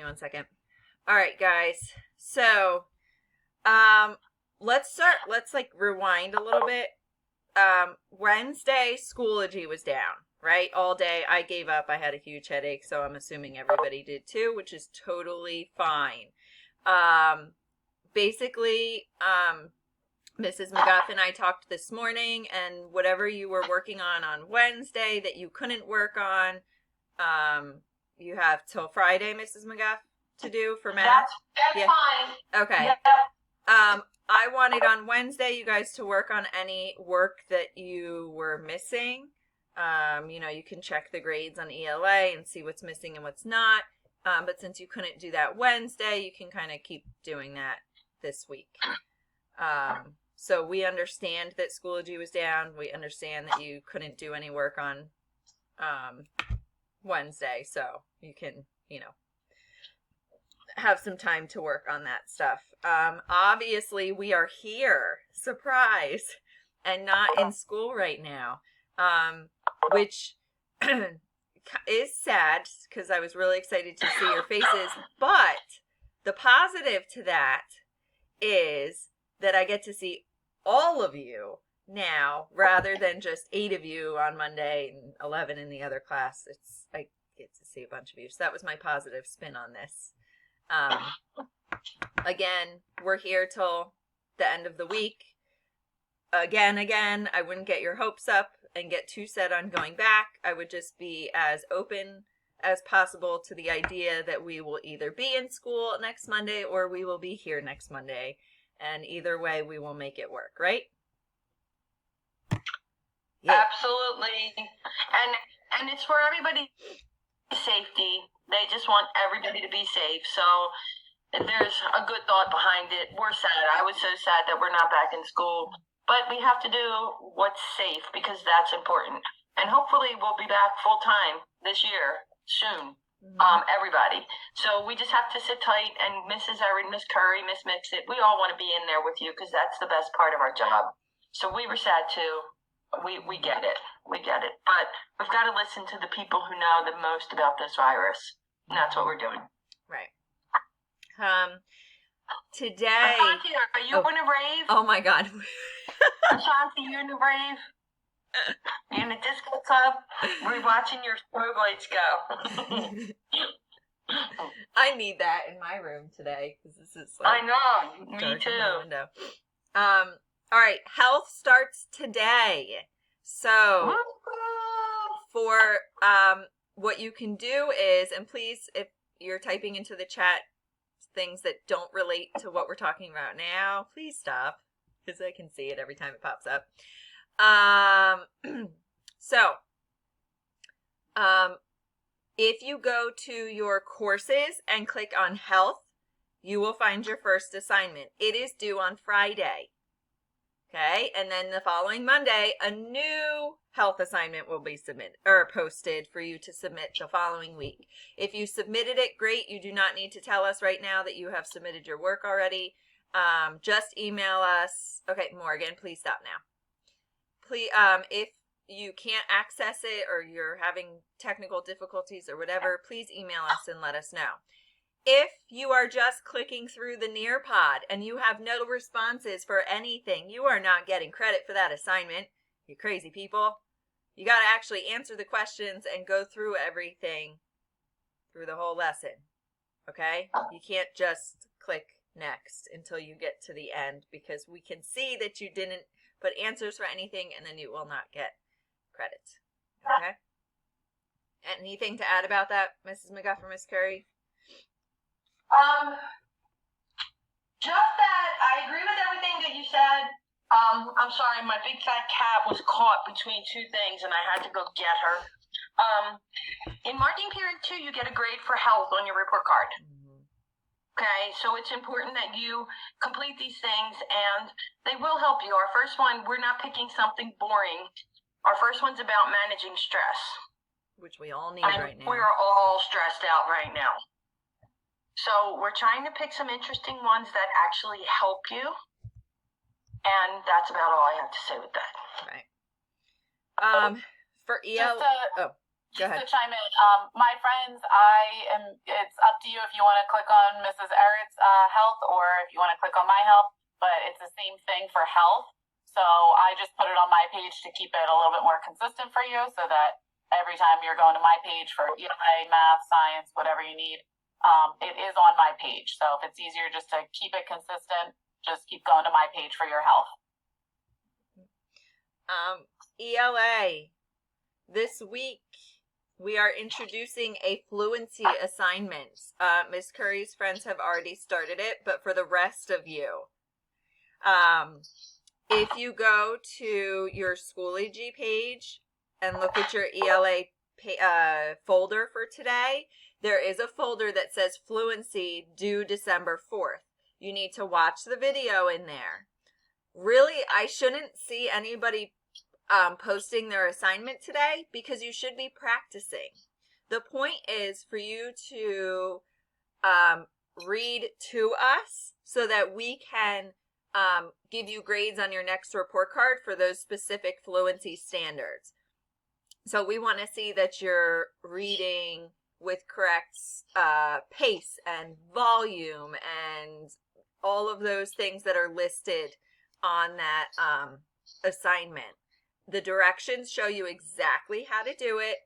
1 second. All right, guys. So, let's start. Let's rewind a little bit. Wednesday, Schoology was down, right? All day. I gave up. I had a huge headache, so I'm assuming everybody did too, which is totally fine. Basically, Mrs. McGuff and I talked this morning, and whatever you were working on Wednesday that you couldn't work on, you have till Friday, Mrs. McGuff, to do for math. That's fine. Okay. Yep. I wanted on Wednesday you guys to work on any work that you were missing. You can check the grades on ELA and see what's missing and what's not. But since you couldn't do that Wednesday, you can kind of keep doing that this week. So we understand that Schoology was down. We understand that you couldn't do any work on Wednesday. So you can, have some time to work on that stuff. Obviously, we are here, surprise, and not in school right now, which is sad because I was really excited to see your faces. But the positive to that is that I get to see all of you now rather than just 8 of you on Monday and 11 in the other class. I get to see a bunch of you. So that was my positive spin on this. Again, we're here till the end of the week. Again, I wouldn't get your hopes up and get too set on going back. I would just be as open as possible to the idea that we will either be in school next Monday or we will be here next Monday. And either way, we will make it work, right? Yeah. Absolutely. And it's for everybody's safety. They just want everybody to be safe. So there's a good thought behind it. We're sad. I was so sad that we're not back in school. But we have to do what's safe because that's important. And hopefully we'll be back full time this year soon. Everybody. So we just have to sit tight, and Mrs. Erin, Miss Curry, Miss Mixit, we all want to be in there with you because that's the best part of our job. So we were sad too. We get it. We get it. But we've got to listen to the people who know the most about this virus. And that's what we're doing. Right. Today. Ashanti, are you in a rave? Oh my God. Ashanti, you in a rave? You in a disco club? We're watching your strobe lights go. I need that in my room today because this is I know. Me too. All right. Health starts today. So for what you can do is, and please, if you're typing into the chat things that don't relate to what we're talking about now, please stop because I can see it every time it pops up. If you go to your courses and click on health, you will find your first assignment. It is due on Friday. Okay. And then the following Monday, a new health assignment will be submitted or posted for you to submit the following week. If you submitted it, great. You do not need to tell us right now that you have submitted your work already. Just email us. Okay. Morgan, please stop now. Please, if you can't access it or you're having technical difficulties or whatever, please email us and let us know. If you are just clicking through the Nearpod and you have no responses for anything, you are not getting credit for that assignment. You crazy people. You got to actually answer the questions and go through everything through the whole lesson. Okay? You can't just click next until you get to the end because we can see that you didn't put answers for anything, and then you will not get credit. Okay? Anything to add about that, Mrs. McGuff or Miss Curry? Just that I agree with everything that you said. I'm sorry, my big fat cat was caught between two things, and I had to go get her. In marking period 2, you get a grade for health on your report card. Okay, so it's important that you complete these things, and they will help you. Our first one, we're not picking something boring. Our first one's about managing stress. Which we all need right now. We're all stressed out right now. So we're trying to pick some interesting ones that actually help you. And that's about all I have to say with that. Right. For EL... Go ahead. To chime in, my friends, it's up to you if you want to click on Mrs. Errett's health or if you want to click on my health, but it's the same thing for health. So I just put it on my page to keep it a little bit more consistent for you so that every time you're going to my page for ELA, math, science, whatever you need, it is on my page. So if it's easier just to keep it consistent, just keep going to my page for your health. ELA, this week we are introducing a fluency assignment. Ms. Curry's friends have already started it, but for the rest of you, if you go to your Schoology page and look at your ELA folder for today, there is a folder that says fluency due December 4th. You need to watch the video in there. Really, I shouldn't see anybody posting their assignment today because you should be practicing. The point is for you to read to us so that we can give you grades on your next report card for those specific fluency standards. So we want to see that you're reading with correct pace and volume and all of those things that are listed on that assignment. The directions show you exactly how to do it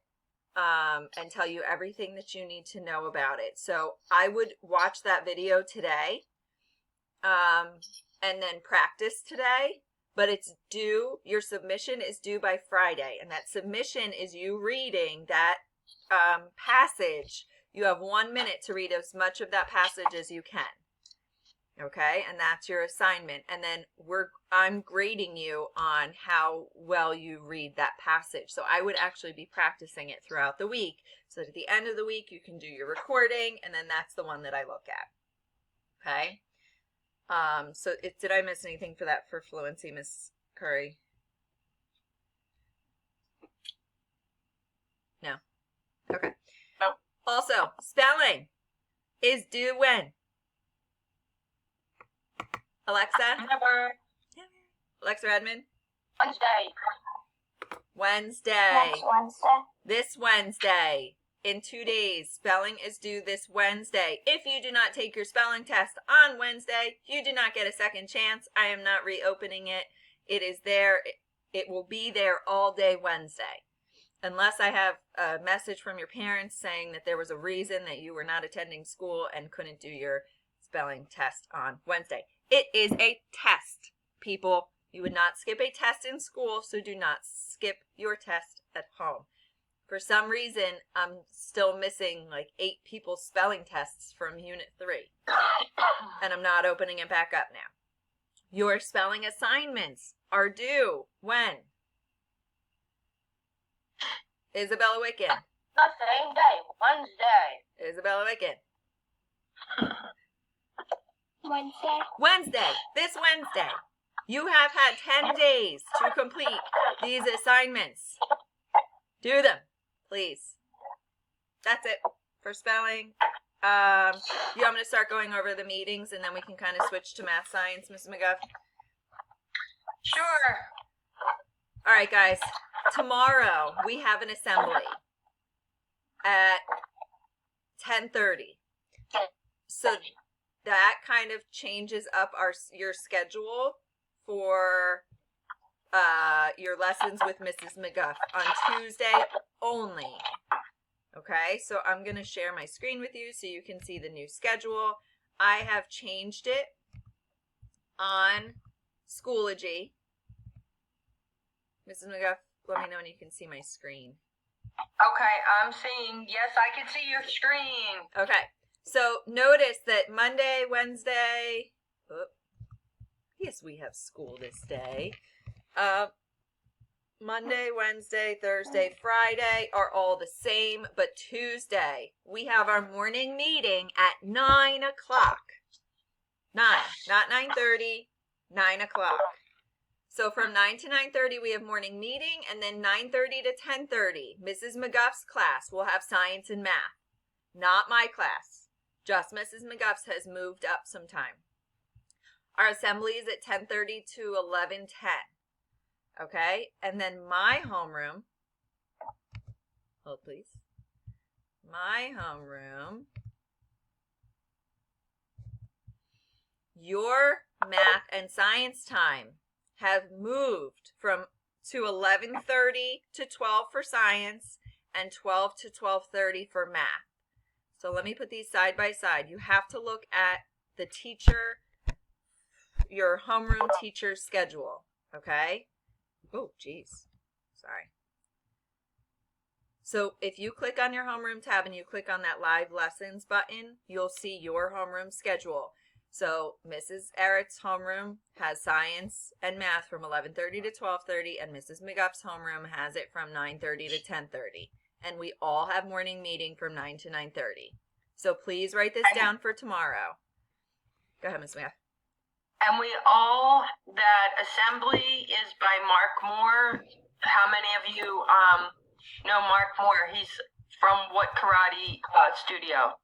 and tell you everything that you need to know about it. So I would watch that video today and then practice today, but it's due, your submission is due by Friday, and that submission is you reading that passage. You have 1 minute to read as much of that passage as you can. Okay, and that's your assignment. And then I'm grading you on how well you read that passage. So I would actually be practicing it throughout the week so that at the end of the week you can do your recording, and then that's the one that I look at. Okay. So did I miss anything for that for fluency, Miss Curry? No. Okay. Nope. Also, spelling is due when? Alexa? Never. Alexa Redmond? Wednesday. Wednesday. Next Wednesday. This Wednesday. In 2 days. Spelling is due this Wednesday. If you do not take your spelling test on Wednesday, you do not get a second chance. I am not reopening it. It is there. It will be there all day Wednesday. Unless I have a message from your parents saying that there was a reason that you were not attending school and couldn't do your spelling test on Wednesday. It is a test, people. You would not skip a test in school, so do not skip your test at home. For some reason, I'm still missing like 8 people's spelling tests from Unit 3. And I'm not opening it back up now. Your spelling assignments are due when? Isabella Wicken. The same day, Wednesday. Isabella Wicken. Wednesday. Wednesday. This Wednesday. You have had 10 days to complete these assignments. Do them, please. That's it for spelling. You want me to start going over the meetings and then we can kind of switch to math science, Mrs. McGuff? Sure. All right, guys. Tomorrow we have an assembly at 10:30. So that kind of changes up your schedule for your lessons with Mrs. McGuff on Tuesday only. Okay, so I'm going to share my screen with you so you can see the new schedule. I have changed it on Schoology. Mrs. McGuff, let me know when you can see my screen. Okay, I'm seeing, yes, I can see your screen. Okay, so notice that Monday, Wednesday, yes, we have school this day. Monday, Wednesday, Thursday, Friday are all the same, but Tuesday, we have our morning meeting at 9 o'clock. 9, not 9:30, 9 o'clock. So from 9 to 9:30, we have morning meeting, and then 9:30 to 10:30, Mrs. McGuff's class will have science and math. Not my class. Just Mrs. McGuff's has moved up some time. Our assembly is at 10:30 to 11:10. Okay, and then my homeroom, hold please. My homeroom. Your math and science time have moved to 11:30 to 12 for science and 12 to 12:30 for math. So let me put these side by side. You have to look at the teacher, your homeroom teacher's schedule, okay? Oh, geez. Sorry. So if you click on your homeroom tab and you click on that live lessons button, you'll see your homeroom schedule. So Mrs. Errett's homeroom has science and math from 11:30 to 12:30, and Mrs. McGuff's homeroom has it from 9:30 to 10:30. And we all have morning meeting from 9 to 9:30. So please write this down for tomorrow. Go ahead, Ms. McGuff. And that assembly is by Mark Moore. How many of you know Mark Moore? He's from what karate studio?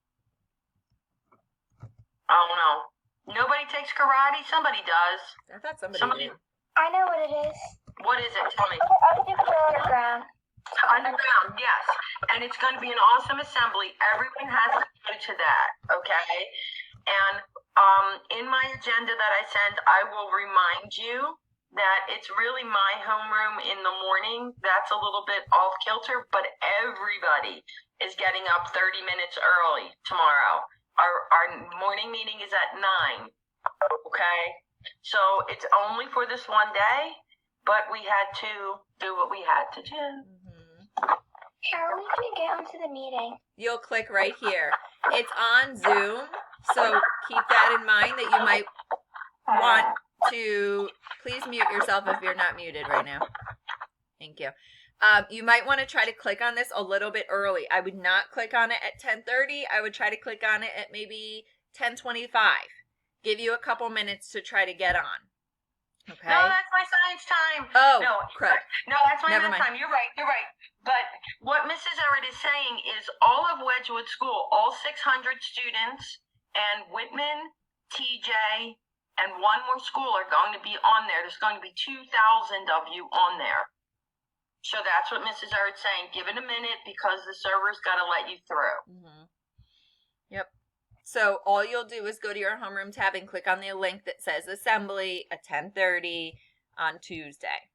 I don't know. Nobody takes karate? Somebody does. I thought somebody did. I know what it is. What is it? Tell me. I do for underground. Underground, yes. And it's going to be an awesome assembly. Everyone has to go to that, okay? And in my agenda that I sent, I will remind you that it's really my homeroom in the morning. That's a little bit off kilter, but everybody is getting up 30 minutes early tomorrow. Our morning meeting is at 9, okay? So it's only for this one day, but we had to do what we had to do. How are we going to get onto the meeting? You'll click right here. It's on Zoom, so keep that in mind that you might want to, please mute yourself if you're not muted right now. Thank you. You might want to try to click on this a little bit early. I would not click on it at 10:30. I would try to click on it at maybe 10:25. Give you a couple minutes to try to get on. Okay. No, that's my science time. Oh, no, crap. No, that's my Never math mind. time. You're right. But what Mrs. Everett is saying is all of Wedgwood School, all 600 students, and Whitman, TJ, and one more school are going to be on there. There's going to be 2,000 of you on there. So that's what Mrs. Everett's saying. Give it a minute because the server's got to let you through. Yep. So all you'll do is go to your homeroom tab and click on the link that says assembly at 10:30 on Tuesday.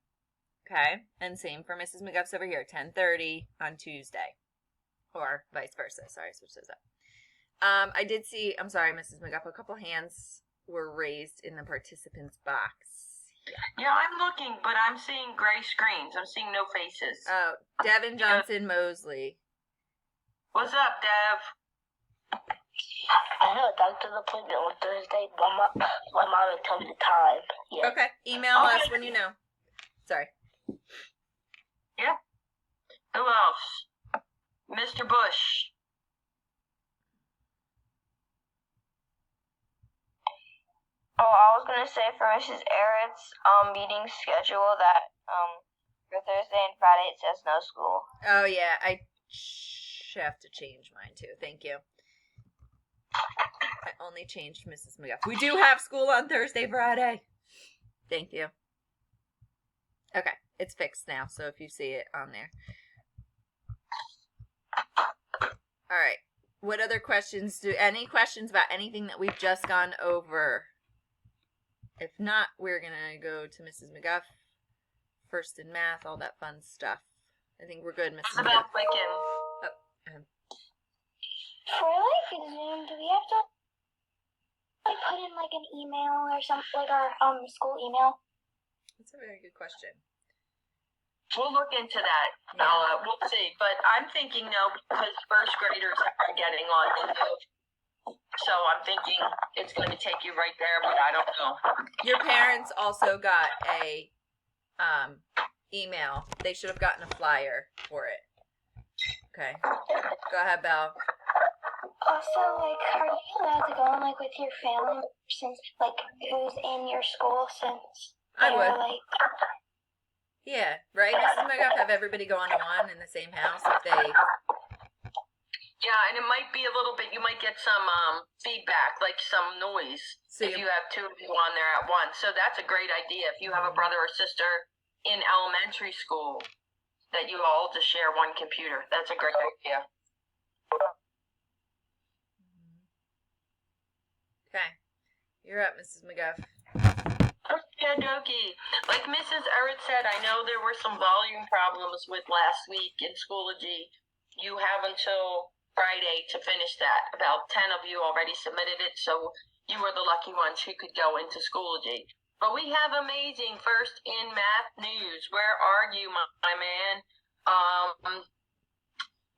Okay? And same for Mrs. McGuff's over here, 10:30 on Tuesday. Or vice versa. Sorry, switch those up. I did see, I'm sorry, Mrs. McGuff, a couple hands were raised in the participants box. Yeah, I'm looking, but I'm seeing gray screens. I'm seeing no faces. Oh, Devin Johnson Mosley. What's up, Dev? I have a doctor's appointment on Thursday. My mom will tell me the time. Yeah. Okay, email us when you know. Sorry. Yeah. Who else? Mr. Bush. Oh, I was gonna say for Mrs. Errett's meeting schedule that for Thursday and Friday it says no school. Oh yeah, I have to change mine too. Thank you. I only changed Mrs. McGuff. We do have school on Thursday, Friday. Thank you. Okay, it's fixed now, so if you see it on there. All right. What other questions any questions about anything that we've just gone over? If not, we're going to go to Mrs. McGuff, first in math, all that fun stuff. I think we're good, Mrs. About McGuff. clicking. For like Zoom, do we have to like put in like an email or something, like our school email? That's a very good question. We'll look into that. Yeah. We'll see. But I'm thinking no, because first graders are getting on. So I'm thinking it's going to take you right there, but I don't know. Your parents also got a email. They should have gotten a flyer for it. Okay. Go ahead, Belle. Also, like, are you allowed to go on like with your family since like who's in your school since I they're, would. like Yeah, right? Mrs. McGuff, have everybody go on to one in the same house if they... Yeah, and it might be a little bit, you might get some feedback, like some noise, So if you have two of you on there at once. So that's a great idea. If you have a brother or sister in elementary school, that you all just share one computer. That's a great idea. Okay. You're up, Mrs. McGuff. Okay, dokie. Like Mrs. Errett said, I know there were some volume problems with last week in Schoology. You have until Friday to finish that. About 10 of you already submitted it, so you were the lucky ones who could go into Schoology. But we have amazing first in math news. Where are you, my man?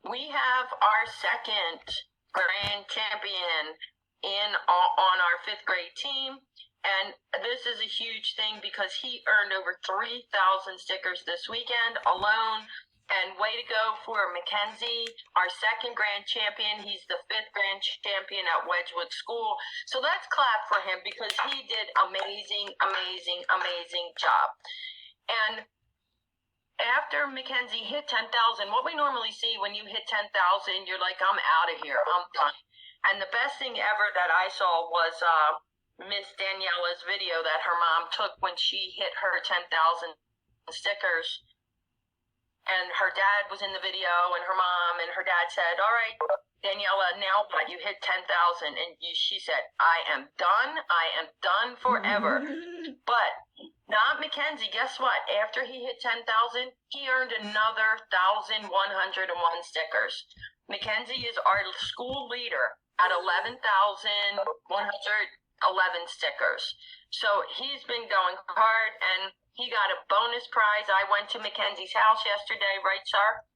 We have our second grand champion on our 5th grade team. And this is a huge thing because he earned over 3,000 stickers this weekend alone. And way to go for Mackenzie, our second grand champion. He's the 5th grand champion at Wedgwood School. So let's clap for him because he did amazing, amazing, amazing job. And after Mackenzie hit 10,000, what we normally see when you hit 10,000, you're like, I'm out of here, I'm done. And the best thing ever that I saw was Miss Daniela's video that her mom took when she hit her 10,000 stickers. And her dad was in the video, and her mom, and her dad said, all right, Daniela, now what? You hit 10,000. And she said, I am done. I am done forever. But not Mackenzie. Guess what? After he hit 10,000, he earned another 1,101 stickers. Mackenzie is our school leader at 11,111 stickers. So he's been going hard, and he got a bonus prize. I went to Mackenzie's house yesterday, right, sir?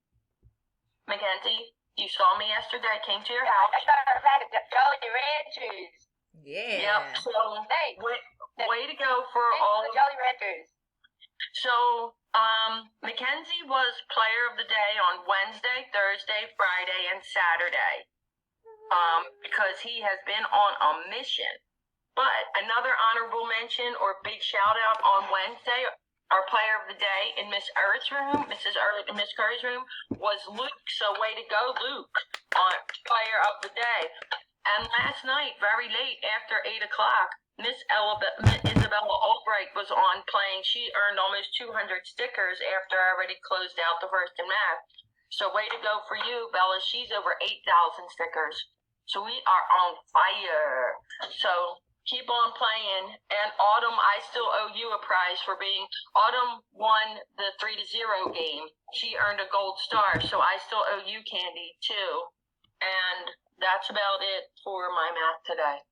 Mackenzie, you saw me yesterday. I came to your house. I thought I had a Jolly Ranchers. Yeah. Yep. So Hey, way to go for all of Jolly Ranchers. So, Mackenzie was player of the day on Wednesday, Thursday, Friday, and Saturday. Because he has been on a mission. But another honorable mention or big shout out on Wednesday, our player of the day in Miss Errett's room, Mrs. Errett and Miss Curry's room, was Luke. So way to go, Luke, on player of the day. And last night, very late after 8 o'clock, Miss Isabella Albright was on playing. She earned almost 200 stickers after I already closed out the first in math. So way to go for you, Bella. She's over 8,000 stickers. So we are on fire. So keep on playing. And Autumn, I still owe you a prize for being. Autumn won the 3-0 game. She earned a gold star. So I still owe you candy too. And that's about it for my math today.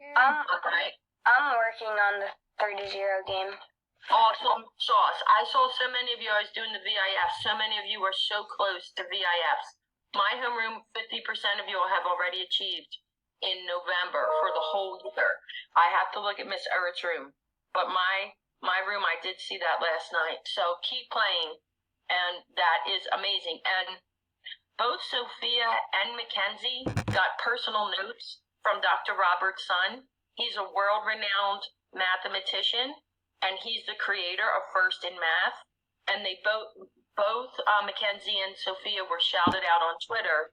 Okay. I'm working on the 3-0 game. Awesome sauce. I saw so many of you. I was doing the VIFs. So many of you are so close to VIFs. My homeroom, 50% of you have already achieved in November for the whole year. I have to look at Miss Errett's room. But my room, I did see that last night. So keep playing. And that is amazing. And both Sophia and Mackenzie got personal notes from Dr. Robert's son. He's a world-renowned mathematician, and he's the creator of First in Math. And they both Mackenzie and Sophia were shouted out on Twitter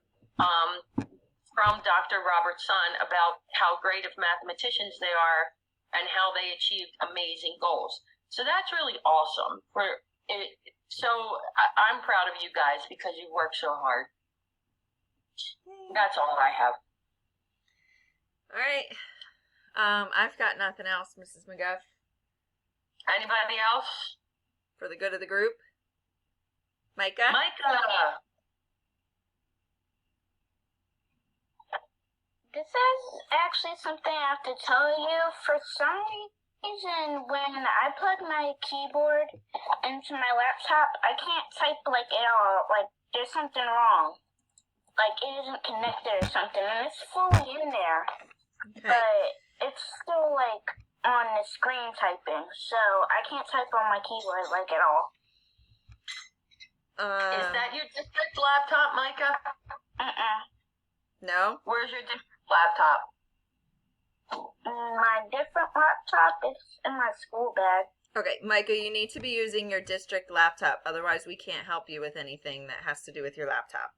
from Dr. Robert's son about how great of mathematicians they are and how they achieved amazing goals. So that's really awesome. I'm proud of you guys because you worked so hard. That's all I have. All right. I've got nothing else, Mrs. McGuff. Anybody else? For the good of the group. Micah? Micah. This is actually something I have to tell you. For some reason, when I plug my keyboard into my laptop, I can't type like at all. Like there's something wrong. Like it isn't connected or something, and it's fully in there, Okay. but it's still like on the screen typing, so I can't type on my keyboard like at all. Is that your district laptop, Micah? No? Where's your district laptop? My different laptop is in my school bag. Okay, Micah, you need to be using your district laptop. Otherwise, we can't help you with anything that has to do with your laptop.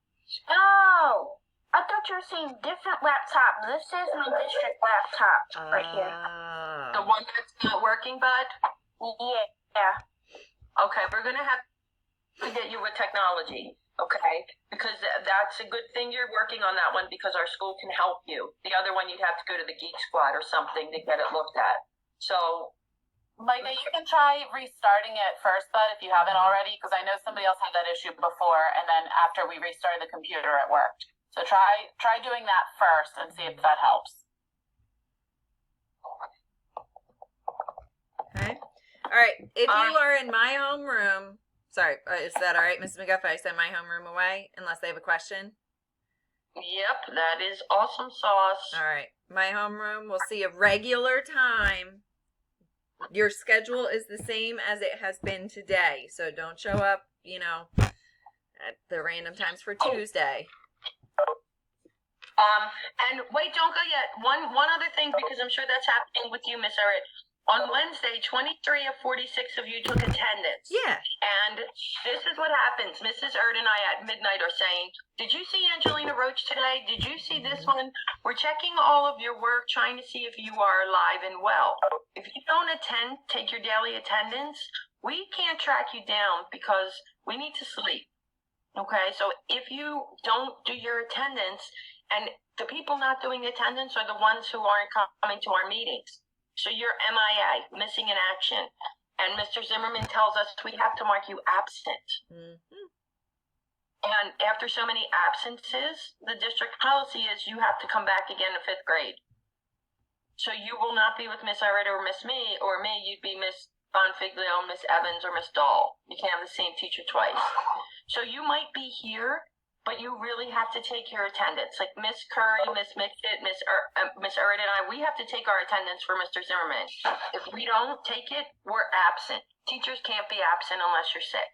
Oh, I thought you were saying different laptop. This is my district laptop right here. The one that's not working, bud? Yeah. Okay, we're gonna have to get you with technology, okay? Because that's a good thing you're working on that one because our school can help you. The other one, you'd have to go to the Geek Squad or something to get it looked at. So, Micah, you can try restarting it first, bud, if you haven't already, because I know somebody else had that issue before, and then after we restarted the computer, it worked. So try doing that first and see if that helps. Okay. All right. If you are in my homeroom, sorry, is that all right, Mrs. McGuff? I send my homeroom away unless they have a question. yep, that is awesome sauce. All right. My homeroom will see a regular time. Your schedule is the same as it has been today. So don't show up, at the random times for Tuesday. And wait, don't go yet. One other thing, because I'm sure that's happening with you, Miss Erin. On Wednesday, 23 of 46 of you took attendance. Yeah. And this is what happens. Mrs. Erd and I at midnight are saying, did you see Angelina Roach today? Did you see this one? We're checking all of your work, trying to see if you are alive and well. If you don't attend, take your daily attendance, we can't track you down because we need to sleep. Okay, so if you don't do your attendance, and the people not doing attendance are the ones who aren't coming to our meetings. So you're MIA, missing in action. And Mr. Zimmerman tells us we have to mark you absent. Mm-hmm. And after so many absences, the district policy is you have to come back again in 5th grade. So you will not be with Miss Irita or Miss me, or me, you'd be Miss Bonfiglio, Miss Evans, or Miss Dahl. You can't have the same teacher twice. So you might be here, but you really have to take your attendance. Like Miss Curry, Miss Mixit, Miss Irita and I, we have to take our attendance for Mr. Zimmerman. If we don't take it, we're absent. Teachers can't be absent unless you're sick.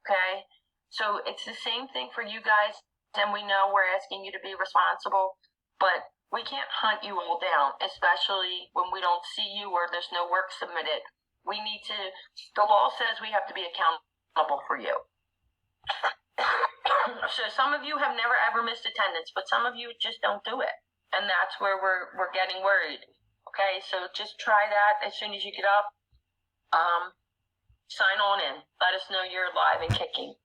Okay? So it's the same thing for you guys, and we know we're asking you to be responsible, but we can't hunt you all down, especially when we don't see you or there's no work submitted. We need to, the law says we have to be accountable for you. So some of you have never ever missed attendance, but some of you just don't do it. And that's where we're getting worried. Okay, so just try that as soon as you get up. Sign on in. Let us know you're alive and kicking.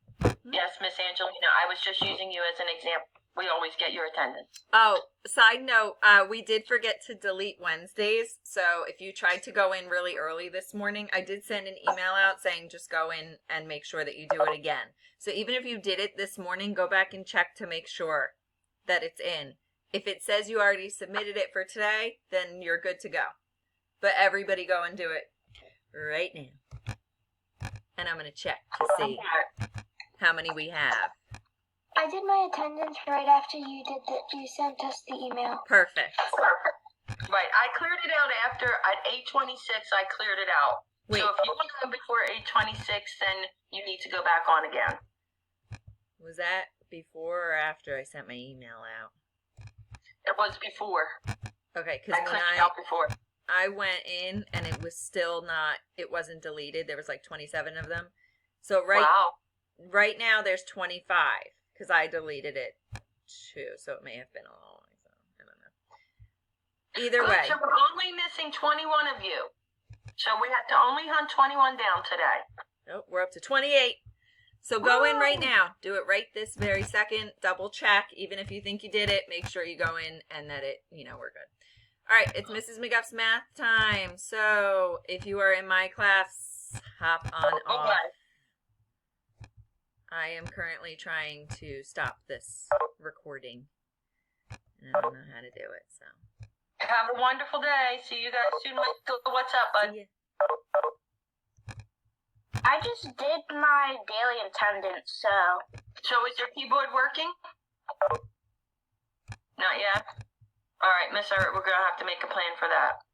Yes, Miss Angelina, I was just using you as an example. We always get your attendance. Oh, side note, we did forget to delete Wednesdays. So if you tried to go in really early this morning, I did send an email out saying just go in and make sure that you do it again. So even if you did it this morning, go back and check to make sure that it's in. If it says you already submitted it for today, then you're good to go. But everybody go and do it right now. And I'm going to check to see how many we have. I did my attendance right after you did that. You sent us the email. Perfect. Right, I cleared it out after, at 8:26, I cleared it out. Wait. So if you want to go before 8:26, then you need to go back on again. Was that before or after I sent my email out? It was before. Okay, I because when cleared it out before. I went in and it was still not, it wasn't deleted. There was like 27 of them. So right now there's 25 because I deleted it too. So it may have been a long, so I don't know. Either way. So we're only missing 21 of you. So we have to only hunt 21 down today. Nope, we're up to 28. So go in right now. Do it right this very second. Double check. Even if you think you did it, make sure you go in and that it, we're good. All right, it's Mrs. McGuff's math time. So if you are in my class, hop on off. I am currently trying to stop this recording. And I don't know how to do it, so. Have a wonderful day. See you guys soon. What's up, bud? See ya. I just did my daily attendance, so. So is your keyboard working? Not yet? All right, Miss Art, we're going to have to make a plan for that.